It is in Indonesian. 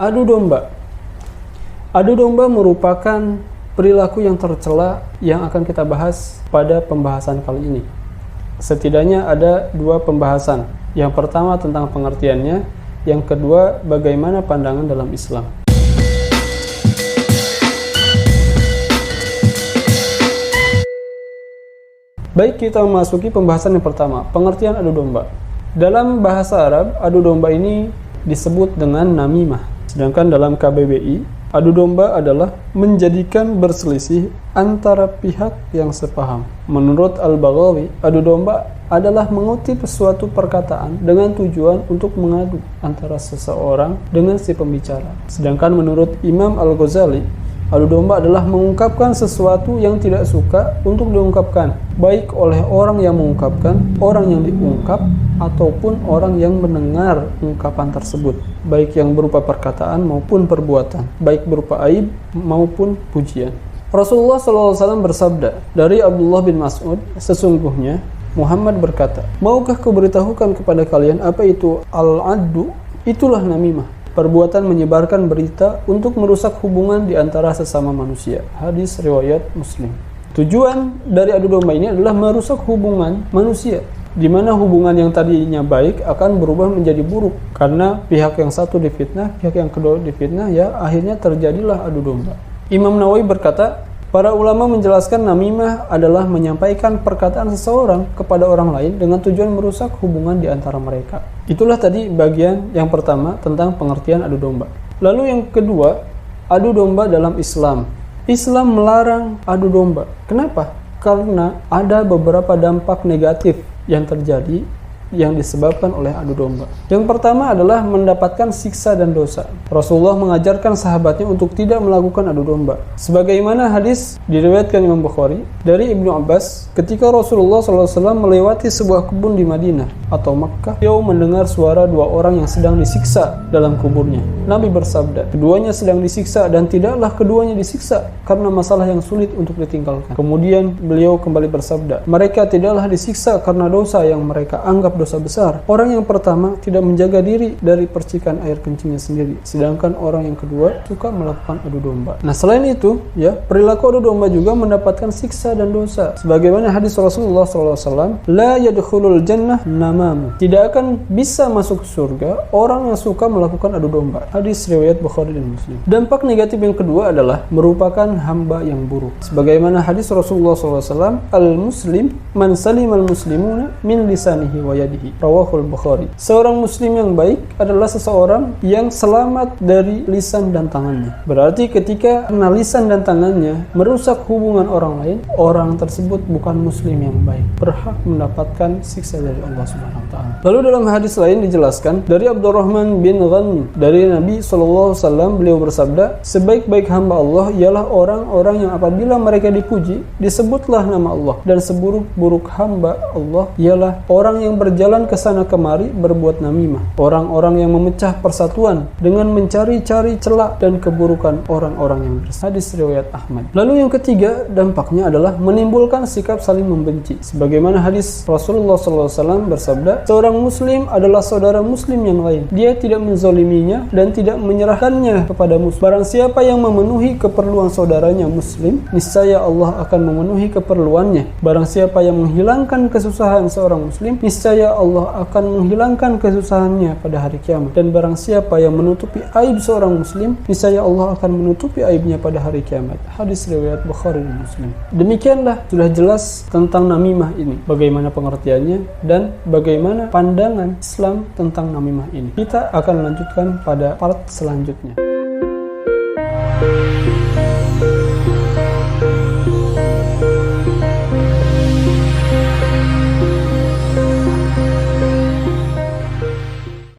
Adu domba. Adu domba merupakan perilaku yang tercela yang akan kita bahas pada pembahasan kali ini. Setidaknya ada dua pembahasan. Yang pertama tentang pengertiannya, yang kedua bagaimana pandangan dalam Islam. Baik, kita memasuki pembahasan yang pertama, pengertian adu domba. Dalam bahasa Arab, adu domba ini disebut dengan namimah. Sedangkan dalam KBBI, adu domba adalah menjadikan berselisih antara pihak yang sepaham. Menurut Al-Baghawi, adu domba adalah mengutip suatu perkataan dengan tujuan untuk mengadu antara seseorang dengan si pembicara. Sedangkan menurut Imam Al-Ghazali, adu domba adalah mengungkapkan sesuatu yang tidak suka untuk diungkapkan, baik oleh orang yang mengungkapkan, orang yang diungkap, ataupun orang yang mendengar ungkapan tersebut, baik yang berupa perkataan maupun perbuatan, baik berupa aib maupun pujian. Rasulullah SAW bersabda dari Abdullah bin Mas'ud, sesungguhnya Muhammad berkata, maukah kuberitahukan kepada kalian apa itu al-addu? Itulah namimah, perbuatan menyebarkan berita untuk merusak hubungan di antara sesama manusia. Hadis riwayat Muslim. Tujuan dari adu domba ini adalah merusak hubungan manusia, di mana hubungan yang tadinya baik akan berubah menjadi buruk karena pihak yang satu difitnah, pihak yang kedua difitnah, ya akhirnya terjadilah adu domba. Imam Nawawi berkata, para ulama menjelaskan namimah adalah menyampaikan perkataan seseorang kepada orang lain dengan tujuan merusak hubungan di antara mereka. Itulah tadi bagian yang pertama tentang pengertian adu domba. Lalu yang kedua, adu domba dalam Islam. Islam melarang adu domba. Kenapa? Karena ada beberapa dampak negatif yang terjadi yang disebabkan oleh adu domba. Yang pertama adalah mendapatkan siksa dan dosa. Rasulullah mengajarkan sahabatnya untuk tidak melakukan adu domba. Sebagaimana hadis diriwayatkan Imam Bukhari dari Ibnu Abbas, ketika Rasulullah SAW melewati sebuah kebun di Madinah atau Makkah, beliau mendengar suara dua orang yang sedang disiksa dalam kuburnya. Nabi bersabda, keduanya sedang disiksa dan tidaklah keduanya disiksa karena masalah yang sulit untuk ditinggalkan. Kemudian beliau kembali bersabda, mereka tidaklah disiksa karena dosa yang mereka anggap dosa besar. Orang yang pertama tidak menjaga diri dari percikan air kencingnya sendiri, sedangkan orang yang kedua suka melakukan adu domba. Nah, selain itu, ya, perilaku adu domba juga mendapatkan siksa dan dosa. Sebagaimana hadis Rasulullah SAW, la yadkhulul jannah namamu. Tidak akan bisa masuk surga orang yang suka melakukan adu domba. Hadis riwayat Bukhari dan Muslim. Dampak negatif yang kedua adalah merupakan hamba yang buruk. Sebagaimana hadis Rasulullah SAW, al-muslim man salimal muslimuna min lisanihi wa yadihi. Rawahul Bukhari. Seorang muslim yang baik adalah seseorang yang selamat dari lisan dan tangannya. Berarti ketika lisan dan tangannya merusak hubungan orang lain, orang tersebut bukan muslim yang baik, berhak mendapatkan siksa dari Allah Subhanahu wa taala. Lalu dalam hadis lain dijelaskan dari Abdurrahman bin Ghanm dari Nabi SAW, beliau bersabda, sebaik-baik hamba Allah ialah orang-orang yang apabila mereka dipuji disebutlah nama Allah, dan seburuk-buruk hamba Allah ialah orang yang berjalan ke sana kemari berbuat namimah, orang-orang yang memecah persatuan dengan mencari-cari celak dan keburukan orang-orang yang bersih. Hadis riwayat Ahmad. Lalu yang ketiga, dampaknya adalah menimbulkan sikap saling membenci. Sebagaimana hadis Rasulullah SAW bersabda, seorang muslim adalah saudara muslim yang lain. Dia tidak menzaliminya dan tidak menyerahkannya kepada musuh. Barang siapa yang memenuhi keperluan saudaranya muslim, niscaya Allah akan memenuhi keperluannya. Barang siapa yang menghilangkan kesusahan seorang muslim, niscaya Allah akan menghilangkan kesusahannya pada hari kiamat. Dan barang siapa yang menutupi aib seorang muslim, niscaya Allah akan menutupi aibnya pada hari kiamat. Hadis riwayat Bukhari dan Muslim. Demikianlah sudah jelas tentang namimah ini, bagaimana pengertiannya dan bagaimana pandangan Islam tentang namimah ini. Kita akan lanjutkan pada part selanjutnya.